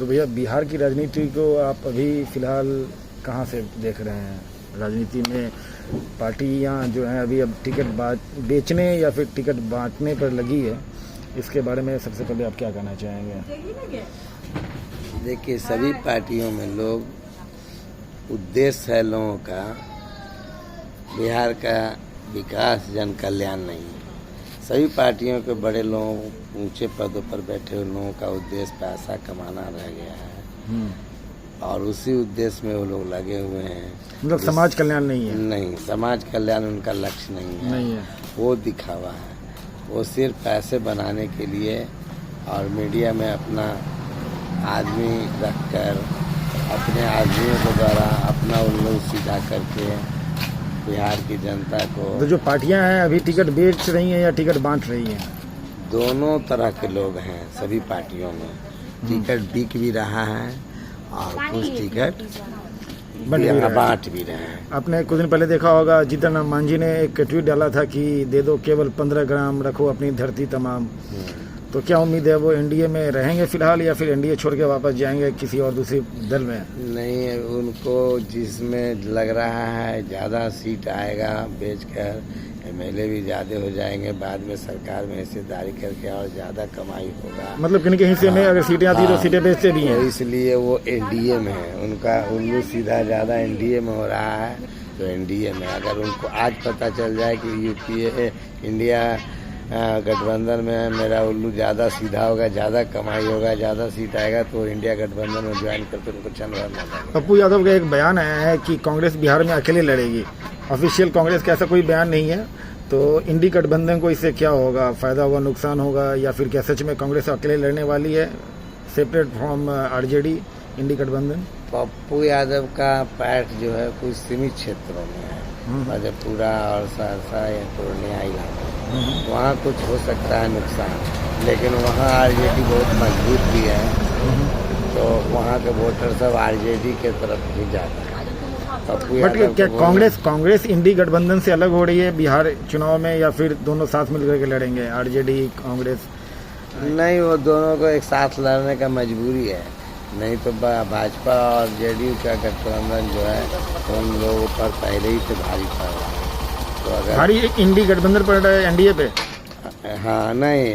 तो भैया बिहार की राजनीति को आप अभी फ़िलहाल कहाँ से देख रहे हैं? राजनीति में पार्टियां जो हैं अभी अब टिकट बेचने या फिर टिकट बांटने पर लगी है, इसके बारे में सबसे पहले आप क्या कहना चाहेंगे? देखिए, सभी पार्टियों में लोग उद्देश्य है लोगों का बिहार का विकास, जन कल्याण नहीं है। सभी पार्टियों के बड़े लोग, ऊंचे पदों पर बैठे हुए लोगों का उद्देश्य पैसा कमाना रह गया है और उसी उद्देश्य में वो लोग लगे हुए हैं। मतलब समाज कल्याण नहीं है? नहीं, समाज कल्याण उनका लक्ष्य नहीं है। वो दिखावा है। वो सिर्फ पैसे बनाने के लिए और मीडिया में अपना आदमी रखकर, अपने आदमियों के द्वारा अपना उल्लू सीधा करके बिहार की जनता को। तो जो पार्टियां हैं अभी टिकट बेच रही हैं या टिकट बांट रही हैं? दोनों तरह के लोग हैं सभी पार्टियों में। टिकट बिक भी रहा है और कुछ टिकट बांट भी रहे हैं। आपने कुछ दिन पहले देखा होगा, जीतन राम मांझी ने एक ट्वीट डाला था कि दे दो केवल 15 ग्राम, रखो अपनी धरती तमाम। तो क्या उम्मीद है वो एनडीए में रहेंगे फिलहाल या फिर एनडीए छोड़ के वापस जाएंगे किसी और दूसरी दल में? नहीं, उनको जिसमें लग रहा है ज़्यादा सीट आएगा बेचकर, एमएलए भी ज़्यादा हो जाएंगे, बाद में सरकार में हिस्सेदारी करके और ज़्यादा कमाई होगा। मतलब किन्हीं के हिस्से में अगर सीटें आती तो सीटें बेचते भी हैं। तो इसलिए वो एनडीए में है। उनका उल्लू सीधा ज़्यादा एनडीए में हो रहा है। तो एनडीए में अगर उनको आज पता चल जाए कि यूपीए इंडिया गठबंधन में मेरा उल्लू ज़्यादा सीधा होगा, ज़्यादा कमाई होगा, ज़्यादा सीट आएगा, तो इंडिया गठबंधन में ज्वाइन करके उनको क्षण भर ना जाएगा। पप्पू यादव का एक बयान आया है कि कांग्रेस बिहार में अकेले लड़ेगी। ऑफिशियल कांग्रेस का ऐसा कोई बयान नहीं है, तो इंडी गठबंधन को इससे क्या होगा? फायदा होगा, नुकसान होगा, या फिर क्या सच में कांग्रेस अकेले लड़ने वाली है सेपरेट फ्रॉम आरजेडी इंडी गठबंधन? पप्पू यादव का पैठ जो है कुछ सीमित क्षेत्रों में है, मधेपुरा और सहरसा या पूर्णिया इलाका, वहाँ कुछ हो सकता है नुकसान, लेकिन वहाँ आरजेडी बहुत मजबूत भी है, तो वहाँ के वोटर सब आरजेडी के तरफ ही जाता है। बट क्या कांग्रेस इंडी गठबंधन से अलग हो रही है बिहार चुनाव में, या फिर दोनों साथ मिलकर के लड़ेंगे आरजेडी कांग्रेस? नहीं, वो दोनों को एक साथ लड़ने का मजबूरी है, नहीं तो भाजपा और जेडीयू का गठबंधन जो है उन लोगों पर पहले ही से भारी पड़ रहा है। तो अगर भारी इंडी गठबंधन पड़ रहा है एनडीए पे? हाँ, नहीं,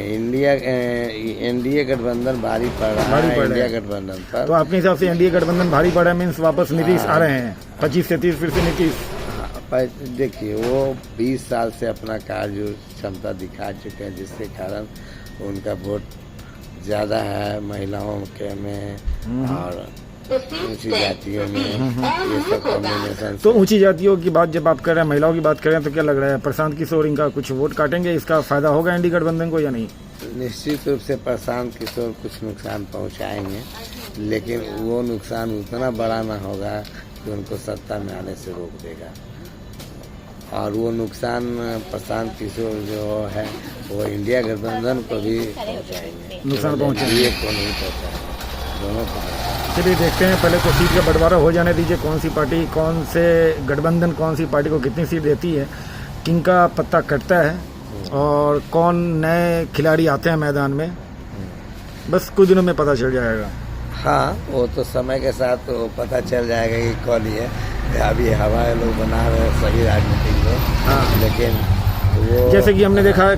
एनडीए गठबंधन भारी पड़ रहा है इंडिया गठबंधन पर। तो आपके हिसाब से एनडीए गठबंधन भारी पड़ा है, मीन्स वापस नीतीश आ रहे हैं 25 से 30 फिर से नीतीश? देखिए, वो 20 साल से अपना कार्य क्षमता दिखा चुके हैं, जिसके कारण उनका वोट ज़्यादा है महिलाओं के में और ऊंची जातियों में, ये सब कॉम्बिनेशन। तो ऊंची जातियों की बात जब आप कर रहे हैं, महिलाओं की बात कर रहे हैं, तो क्या लग रहा है प्रशांत किशोर इनका कुछ वोट काटेंगे? इसका फायदा होगा इंडी गठबंधन को या नहीं? निश्चित रूप से प्रशांत किशोर कुछ नुकसान पहुंचाएंगे, लेकिन वो नुकसान उतना बड़ा ना होगा कि उनको सत्ता में आने से रोक देगा। और वो नुकसान प्रशांत किशोर जो है वो इंडिया गठबंधन को भी पहुंचाएंगे, नुकसान पहुंचाएंगे को नहीं पहुंचाएंगे, दोनों को। चलिए देखते हैं, पहले तो सीट का बंटवारा हो जाने दीजिए, कौन सी पार्टी, कौन से गठबंधन कौन सी पार्टी को कितनी सीट देती है, किन का पत्ता कटता है और कौन नए खिलाड़ी आते हैं मैदान में, बस कुछ दिनों में पता चल जाएगा। हाँ, वो तो समय के साथ तो पता चल जाएगा कि कौन ही है। अभी हवाएं लोग बना रहे हैं सभी राजनीतिक लोग। हाँ, लेकिन वो जैसे कि हमने देखा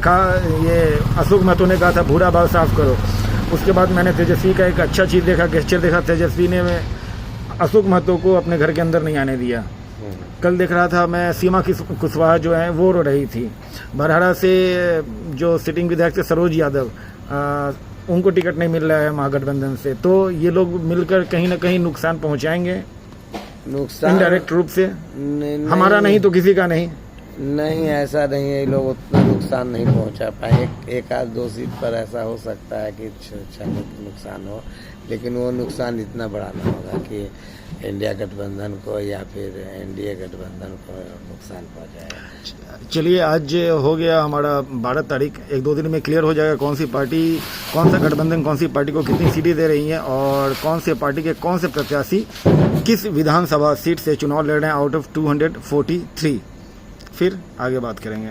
ये अशोक महतो ने कहा था भूरा बाल साफ करो, उसके बाद मैंने तेजस्वी का एक अच्छा चीज़ देखा, गेस्चर देखा, तेजस्वी ने अशोक महतो को अपने घर के अंदर नहीं आने दिया। कल देख रहा था मैं, सीमा कुशवाहा जो है वो रो रही थी। बरहरा से जो सिटिंग विधायक थे सरोज यादव, उनको टिकट नहीं मिल रहा है महागठबंधन से, तो ये लोग मिलकर कहीं ना कहीं नुकसान पहुंचाएंगे, नुकसान इनडायरेक्ट रूप से। हमारा नहीं तो किसी का नहीं, ऐसा नहीं है, लोग उतना नुकसान नहीं पहुंचा पाए। एक आध दो सीट पर ऐसा हो सकता है कि नुकसान हो, लेकिन वो नुकसान इतना बड़ा ना होगा कि इंडिया गठबंधन को या फिर एनडीए गठबंधन को नुकसान पहुंचाएगा। चलिए, आज हो गया हमारा 12 तारीख, 1-2 दिन में क्लियर हो जाएगा कौन सी पार्टी, कौन सा गठबंधन कौन सी पार्टी को कितनी सीटें दे रही हैं और कौन से पार्टी के कौन से प्रत्याशी किस विधानसभा सीट से चुनाव लड़ रहे हैं आउट ऑफ 243। फिर आगे बात करेंगे।